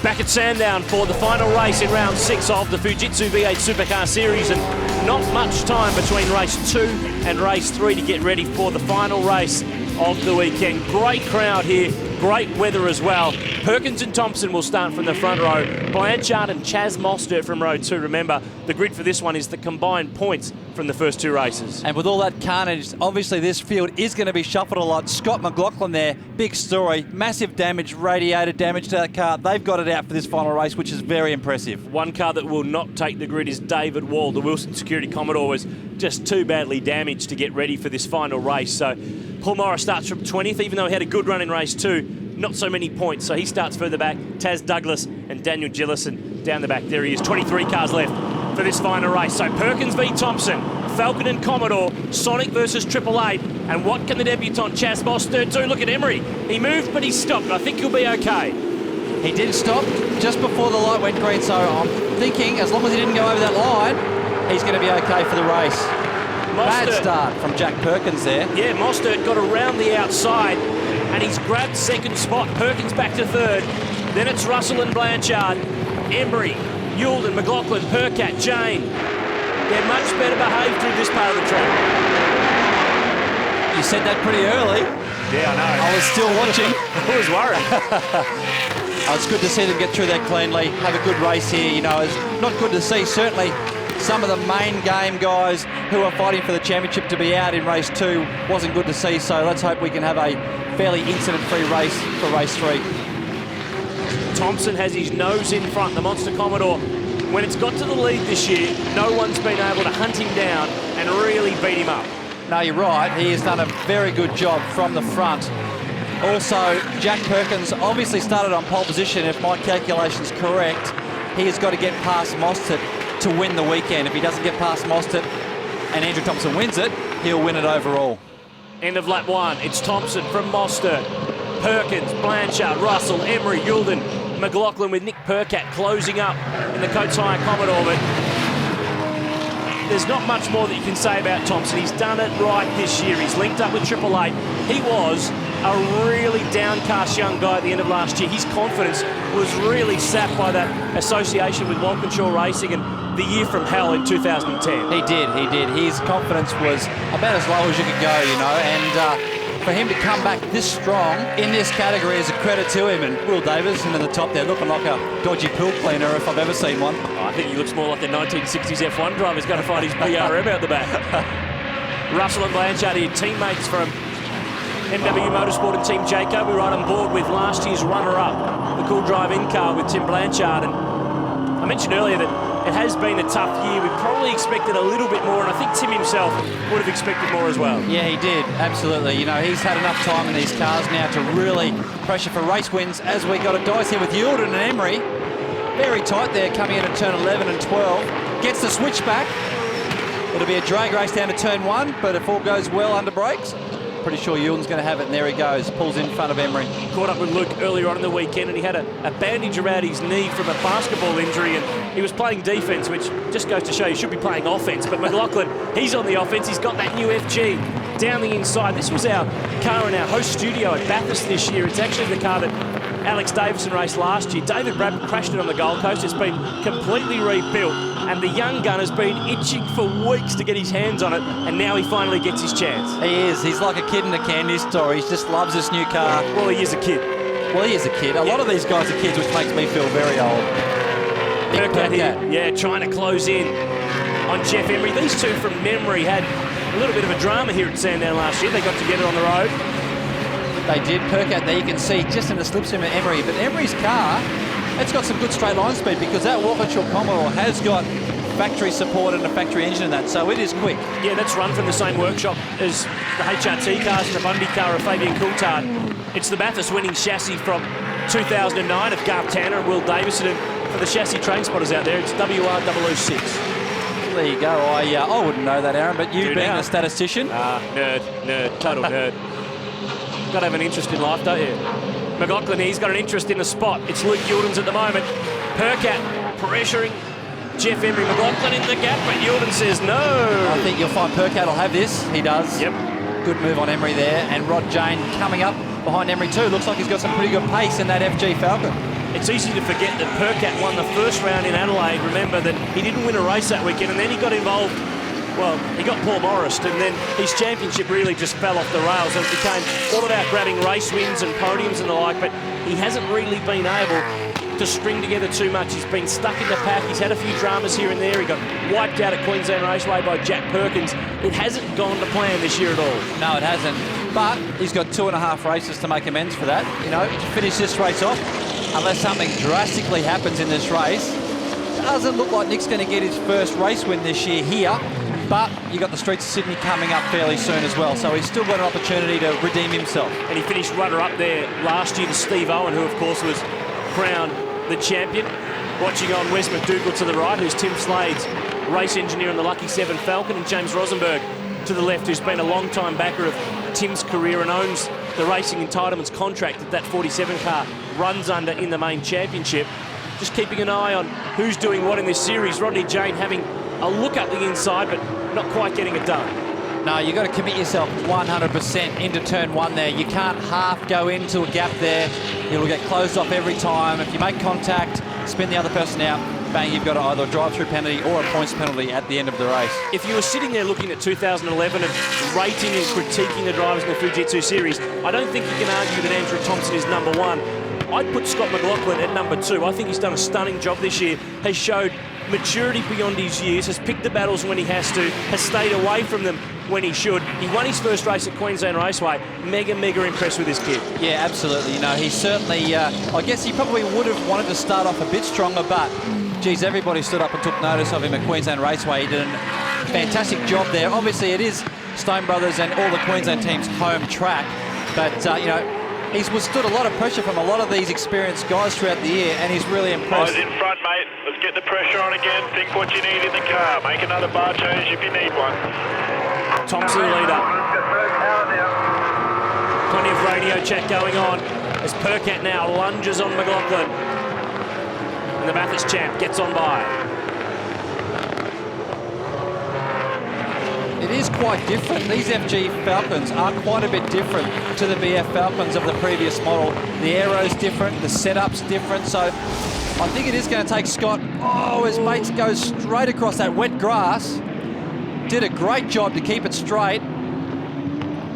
Back at Sandown for the final race in round 6 of the Fujitsu V8 Supercar Series, and not much time between race 2 and race 3 to get ready for the final race of the weekend. Great crowd here, great weather as well. Perkins and Thompson will start from the front row. Blanchard and Chaz Mostert from row 2. Remember, the grid for this one is the combined points from the first 2 races. And with all that carnage, obviously this field is going to be shuffled a lot. Scott McLaughlin there, big story, massive damage, radiator damage to that car. They've got it out for this final race, which is very impressive. One car that will not take the grid is David Wall. The Wilson Security Commodore was just too badly damaged to get ready for this final race. So Paul Morris starts from 20th, even though he had a good run in race 2. Not so many points, so he starts further back. Taz Douglas and Daniel Gillison down the back. There he is, 23 cars left for this final race. So Perkins v Thompson, Falcon and Commodore, Sonic versus 888. And what can the debutant Chaz Mostert do? Look at Emery. He moved, but he stopped. I think he'll be okay. He did stop just before the light went green, so I'm thinking as long as he didn't go over that line, he's going to be okay for the race. Bad start from Jack Perkins there. Yeah, Mostert got around the outside and he's grabbed second spot. Perkins back to third. Then it's Russell and Blanchard, Embry, Youlden, McLaughlin, Percat, Jane. They're much better behaved through this part of the track. You said that pretty early. Yeah, I know. I was still watching. I was worried. Oh, it's good to see them get through that cleanly, have a good race here. You know, it's not good to see, certainly, some of the main game guys who are fighting for the championship to be out in race 2 wasn't good to see, so let's hope we can have a fairly incident-free race for race 3. Thompson has his nose in front, the Monster Commodore. When it's got to the lead this year, no one's been able to hunt him down and really beat him up. No, you're right. He has done a very good job from the front. Also, Jack Perkins obviously started on pole position. If my calculation's correct, he has got to get past Mostert to win the weekend. If he doesn't get past Mostert and Andrew Thompson wins it, he'll win it overall. End of lap 1. It's Thompson from Mostert, Perkins, Blanchard, Russell, Emery, Youlden, McLaughlin with Nick Percat closing up in the Coates Hire Commodore. But there's not much more that you can say about Thompson. He's done it right this year. He's linked up with 888. He was a really downcast young guy at the end of last year. His confidence was really sapped by that association with Walkinshaw Racing and the year from hell in 2010. He did. His confidence was about as low as you could go, you know, and for him to come back this strong in this category is a credit to him. And Will Davis into the top there, looking like a dodgy pill cleaner if I've ever seen one. Oh, I think he looks more like a 1960s F1 driver. He's going to find his BRM out the back. Russell and Blanchard here, teammates from MW Motorsport and Team Jayco. We're right on board with last year's runner-up, the cool drive-in car with Tim Blanchard. And I mentioned earlier that it has been a tough year. We probably expected a little bit more, and I think Tim himself would have expected more as well. Yeah, he did, absolutely. You know, he's had enough time in these cars now to really pressure for race wins, as we got a dice here with Youlden and Emery. Very tight there, coming in at turn 11 and 12. Gets the switchback. It'll be a drag race down to turn 1, but if all goes well under brakes, pretty sure Youlden's going to have it, and there he goes. Pulls in front of Emery. Caught up with Luke earlier on in the weekend, and he had a bandage around his knee from a basketball injury, and he was playing defence, which just goes to show you should be playing offence. But McLaughlin, he's on the offence. He's got that new FG down the inside. This was our car in our host studio at Bathurst this year. It's actually the car that Alex Davison raced last year. David Bradford crashed it on the Gold Coast. It's been completely rebuilt, and the young gun has been itching for weeks to get his hands on it, and now he finally gets his chance. He is. He's like a kid in a candy store. He just loves this new car. Well, he is a kid. Well, he is a kid. A lot of these guys are kids, which makes me feel very old. Percat here, yeah, trying to close in on Jeff Emery. These two from memory had a little bit of a drama here at Sandown last year. They got together on the road. They did. Percat there, you can see just in the slipstream of Emery. But Emery's car, it's got some good straight line speed because that Walkinshaw Commodore has got factory support and a factory engine in that, so it is quick. Yeah, that's run from the same workshop as the HRT cars and the Bundy car of Fabian Coulthard. It's the Bathurst winning chassis from 2009 of Garth Tanner and Will Davison. And for the chassis train spotters out there, it's WR006. There you go. I wouldn't know that, Aaron, but you being a statistician. Nerd, total nerd. Got to have an interest in life, don't you? McLaughlin, he's got an interest in the spot. It's Luke Youlden's at the moment. Percat pressuring Jeff Emery. McLaughlin in the gap, but Youlden says no. I think you'll find Percat will have this. He does. Yep. Good move on Emery there. And Rod Jane coming up behind Emery too. Looks like he's got some pretty good pace in that FG Falcon. it's easy to forget that Percat won the first round in Adelaide. Remember that he didn't win a race that weekend, and then he got involved. Well, he got Paul Morris, and then his championship really just fell off the rails, and it became all about grabbing race wins and podiums and the like, but he hasn't really been able to string together too much. He's been stuck in the pack. He's had a few dramas here and there. He got wiped out at Queensland Raceway by Jack Perkins. It hasn't gone to plan this year at all. No, it hasn't. But he's got 2.5 races to make amends for that. You know, to finish this race off, unless something drastically happens in this race, doesn't look like Nick's going to get his first race win this year here. But you got the streets of Sydney coming up fairly soon as well, so he's still got an opportunity to redeem himself. And he finished runner-up there last year to Steve Owen, who of course was crowned the champion. Watching on Wes McDougall to the right, who's Tim Slade's race engineer on the Lucky 7 Falcon, and James Rosenberg to the left, who's been a long-time backer of Tim's career and owns the racing entitlements contract that 47 car runs under in the main championship. Just keeping an eye on who's doing what in this series. Rodney Jane having a look up the inside, but not quite getting it done. No, you've got to commit yourself 100% into turn one there. You can't half go into a gap there. You'll get closed off every time. If you make contact, spin the other person out, bang, you've got either a drive-through penalty or a points penalty at the end of the race. If you were sitting there looking at 2011 and rating and critiquing the drivers in the Fujitsu series, I don't think you can argue that Andrew Thompson is number one. I'd put Scott McLaughlin at number two. I think he's done a stunning job this year, has showed maturity beyond his years, has picked the battles when he has to, has stayed away from them when he should. He won his first race at Queensland Raceway. Mega impressed with this kid. Yeah, absolutely. You know, he certainly, I guess he probably would have wanted to start off a bit stronger, but geez, everybody stood up and took notice of him at Queensland Raceway. He did a fantastic job there. Obviously, it is Stone Brothers and all the Queensland teams' home track, but, you know, he's withstood a lot of pressure from a lot of these experienced guys throughout the year, and he's really impressed. Eyes in front, mate. Let's get the pressure on again. Think what you need in the car. Make another bar change if you need one. Thompson leader. Plenty of radio chat going on as Percat now lunges on McLaughlin. And the Bathurst champ gets on by. It is quite different. These FG Falcons are quite a bit different to the BF Falcons of the previous model. The aero's different, the setup's different, so I think it is going to take Scott. Oh, his mate goes straight across that wet grass. Did a great job to keep it straight.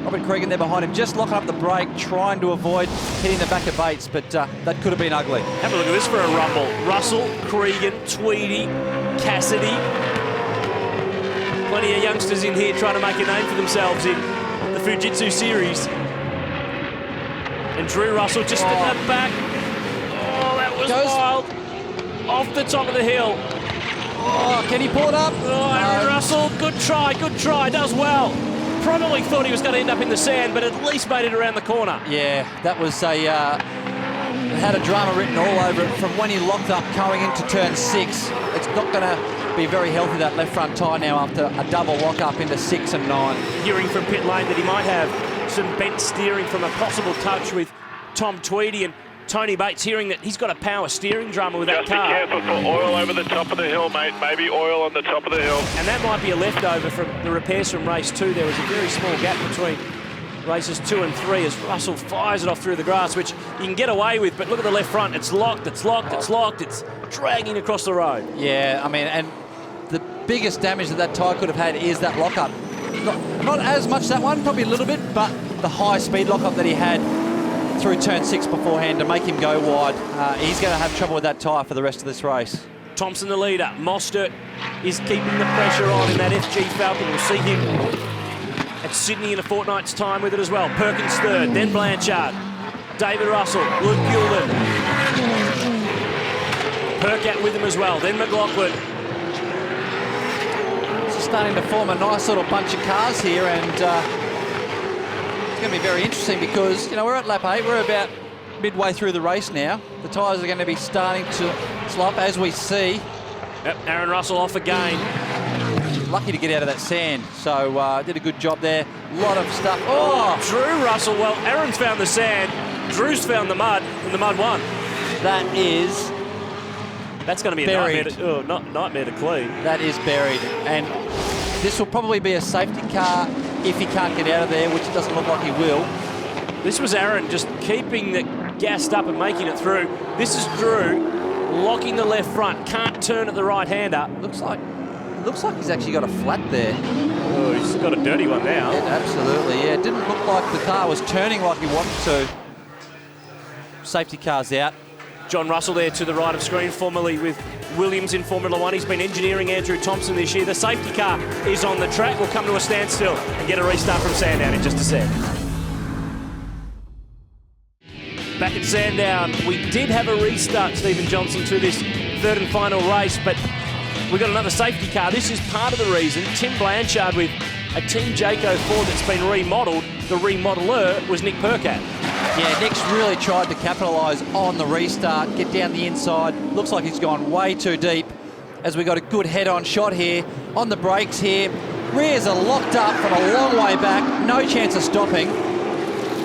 Robert Cregan there behind him, just locking up the brake, trying to avoid hitting the back of Bates, but that could have been ugly. Have a look at this for a rumble. Russell, Cregan, Tweedy, Cassidy. Plenty of youngsters in here trying to make a name for themselves in the Fujitsu series. And Drew Russell just in the back. Oh, that was wild. Off the top of the hill. Oh, can he pull it up? Oh, Aaron Russell, good try, does well. Probably thought he was going to end up in the sand, but at least made it around the corner. Yeah, that was a... had a drama written all over it from when he locked up going into turn 6. It's not going to be very healthy, that left front tyre now, after a double lock up into 6 and 9. Hearing from pit lane that he might have some bent steering from a possible touch with Tom Tweedy, and Tony Bates hearing that he's got a power steering drama with that car. Just be careful for oil over the top of the hill, mate. Maybe oil on the top of the hill. And that might be a leftover from the repairs from race 2. There was a very small gap between races 2 and 3 as Russell fires it off through the grass, which you can get away with, but look at the left front. It's locked, it's dragging across the road. Yeah, I mean, and the biggest damage that tyre could have had is that lockup. Not as much that one, probably a little bit, but the high speed lockup that he had through turn 6 beforehand to make him go wide. He's going to have trouble with that tyre for the rest of this race. Thompson the leader. Mostert is keeping the pressure on in that FG Falcon. We'll see him at Sydney in a fortnight's time with it as well. Perkins third, then Blanchard, David Russell, Luke Gilden. Percat with him as well, then McLaughlin. It's starting to form a nice little bunch of cars here, and it's going to be very interesting because, you know, we're at lap 8, we're about midway through the race now. The tyres are going to be starting to slop as we see. Yep, Aaron Russell off again. Lucky to get out of that sand, so did a good job there. A lot of stuff. Oh, Drew Russell. Well, Aaron's found the sand, Drew's found the mud, and the mud won. That's going to be a nightmare to clean. That is buried, and this will probably be a safety car if he can't get out of there, which it doesn't look like he will. This was Aaron just keeping the gassed up and making it through. This is Drew locking the left front, can't turn at the right-hander. Looks like he's actually got a flat there. Oh, he's got a dirty one now. Yeah, absolutely, yeah. It didn't look like the car was turning like he wanted to. Safety car's out. John Russell there to the right of screen, formerly with Williams in Formula One. He's been engineering Andrew Thompson this year. The safety car is on the track. We'll come to a standstill and get a restart from Sandown in just a sec. Back at Sandown, we did have a restart, Stephen Johnson, to this third and final race, but we got another safety car. This is part of the reason. Tim Blanchard with a Team Jayco Ford that's been remodelled. The remodeler was Nick Percat. Yeah, Nick's really tried to capitalise on the restart, get down the inside. Looks like he's gone way too deep as we got a good head-on shot here. On the brakes here, rears are locked up from a long way back, no chance of stopping.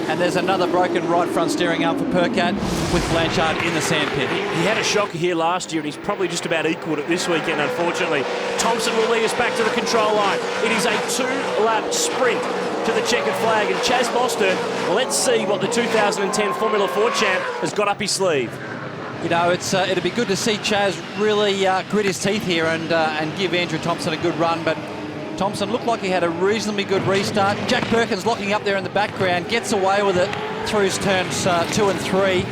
And there's another broken right front steering arm for Percat with Blanchard in the sandpit. He had a shocker here last year and he's probably just about equalled it this weekend, unfortunately. Thompson will lead us back to the control line. It is a 2-lap sprint to the checkered flag, and Chaz Mostert, let's see what the 2010 Formula 4 champ has got up his sleeve. You know, it'd be good to see Chaz really grit his teeth here and give Andrew Thompson a good run, but Thompson looked like he had a reasonably good restart. Jack Perkins locking up there in the background, gets away with it through turns 2 and 3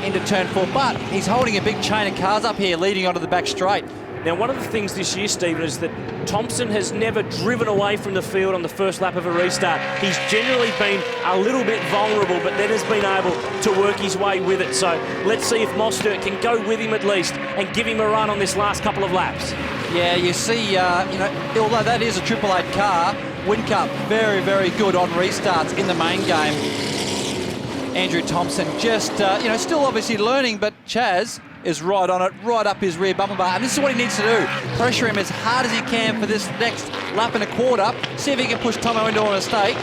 into turn 4, but he's holding a big chain of cars up here leading onto the back straight. Now, one of the things this year, Stephen, is that Thompson has never driven away from the field on the first lap of a restart. He's generally been a little bit vulnerable, but then has been able to work his way with it. So let's see if Mostert can go with him at least and give him a run on this last couple of laps. Yeah, you see, although that is a Triple 8 car, Whincup very, very good on restarts in the main game. Andrew Thompson just, still obviously learning, but Chaz is right on it, right up his rear bumper bar. And this is what he needs to do. Pressure him as hard as he can for this next lap and a quarter. See if he can push Tomo into a mistake.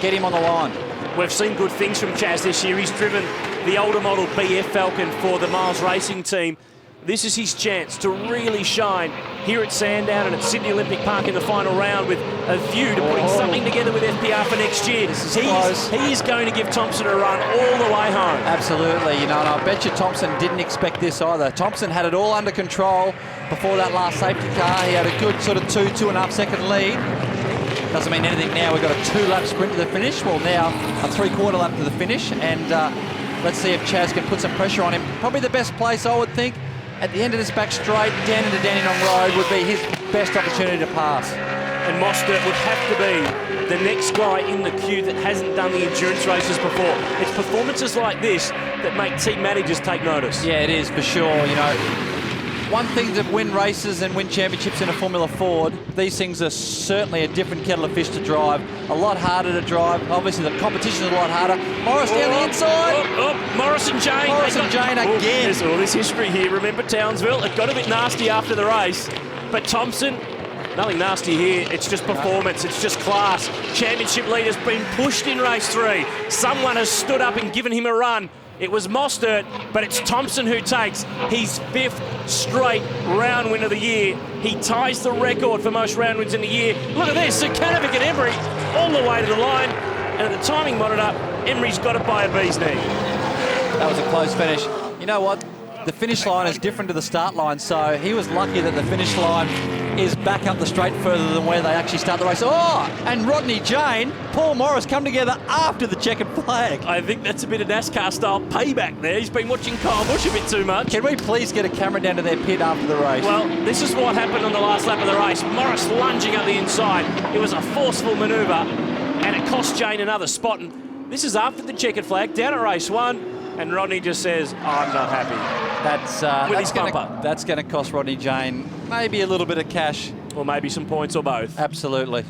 Get him on the line. We've seen good things from Chaz this year. He's driven the older model BF Falcon for the Miles Racing team. This is his chance to really shine here at Sandown and at Sydney Olympic Park in the final round with a view to putting something together with FPR for next year. He is going to give Thompson a run all the way home. Absolutely, and I bet you Thompson didn't expect this either. Thompson had it all under control before that last safety car. He had a good sort of 2.5 second lead. Doesn't mean anything now. We've got a 2-lap sprint to the finish. Well, now a 3/4 lap to the finish, and let's see if Chaz can put some pressure on him. Probably the best place, I would think, at the end of this back straight, down into Dandenong Road would be his best opportunity to pass. And Mostert would have to be the next guy in the queue that hasn't done the endurance races before. It's performances like this that make team managers take notice. Yeah, it is for sure. One thing to win races and win championships in a Formula Ford, these things are certainly a different kettle of fish to drive. A lot harder to drive. Obviously, the competition is a lot harder. Morris down the inside. Morris and Jane. Morris and Jane again. There's all this history here. Remember Townsville? It got a bit nasty after the race. But Thompson, nothing nasty here. It's just performance. It's just class. Championship leader's been pushed in race 3. Someone has stood up and given him a run. It was Mostert, but it's Thompson who takes his 5th straight round win of the year. He ties the record for most round wins in the year. Look at this, Sukanovic and Emery all the way to the line. And at the timing monitor, Emery's got it by a bee's knee. That was a close finish. You know what? The finish line is different to the start line, so he was lucky that the finish line is back up the straight further than where they actually start the race. Oh, and Rodney Jane, Paul Morris come together after the checkered flag. I think that's a bit of NASCAR-style payback there. He's been watching Kyle Busch a bit too much. Can we please get a camera down to their pit after the race? Well, this is what happened on the last lap of the race. Morris lunging up the inside. It was a forceful manoeuvre, and it cost Jane another spot. And this is after the checkered flag, down at race 1. And Rodney just says, I'm not happy. That's going to cost Rodney Jane maybe a little bit of cash. Or maybe some points or both. Absolutely.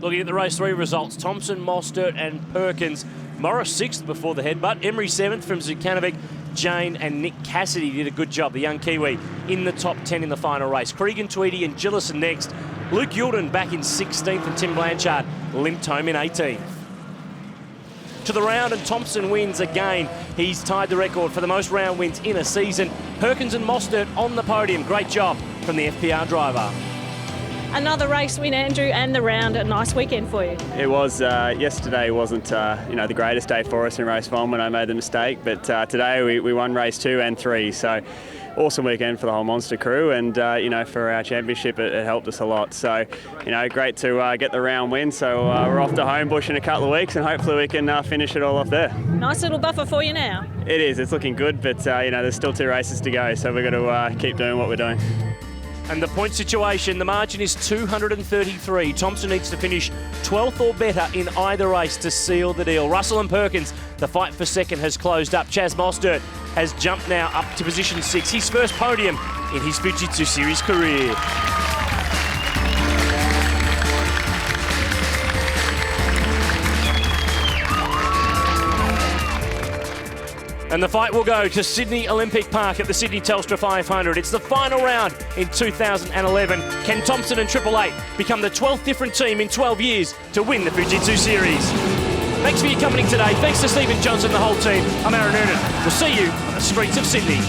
Looking at the race 3 results, Thompson, Mostert and Perkins. Morris 6th before the headbutt. Emery 7th from Zukanovic. Jane and Nick Cassidy did a good job, the young Kiwi, in the top 10 in the final race. Cregan Tweedy and Gillison next. Luke Yulden back in 16th and Tim Blanchard limped home in 18th. To the round, and Thompson wins again. He's tied the record for the most round wins in a season. Perkins and Mostert on the podium. Great job from the FPR driver. Another race win, Andrew, and the round. A nice weekend for you. It was. Yesterday wasn't the greatest day for us in race 1 when I made the mistake, but today we won race 2 and 3. So awesome weekend for the whole Monster crew, and for our championship it helped us a lot. So great to get the round win. So we're off to Homebush in a couple of weeks, and hopefully we can finish it all off there. Nice little buffer for you now. It is. It's looking good, but there's still 2 races to go, so we've got to keep doing what we're doing. And the point situation, the margin is 233. Thompson needs to finish 12th or better in either race to seal the deal. Russell and Perkins, the fight for second has closed up. Chaz Mostert has jumped now up to position 6. His first podium in his Fujitsu Series career. And the fight will go to Sydney Olympic Park at the Sydney Telstra 500. It's the final round in 2011. Can Thompson and Triple Eight become the 12th different team in 12 years to win the Fujitsu Series? Thanks for your company today. Thanks to Stephen Johnson and the whole team. I'm Aaron Noonan. We'll see you on the streets of Sydney.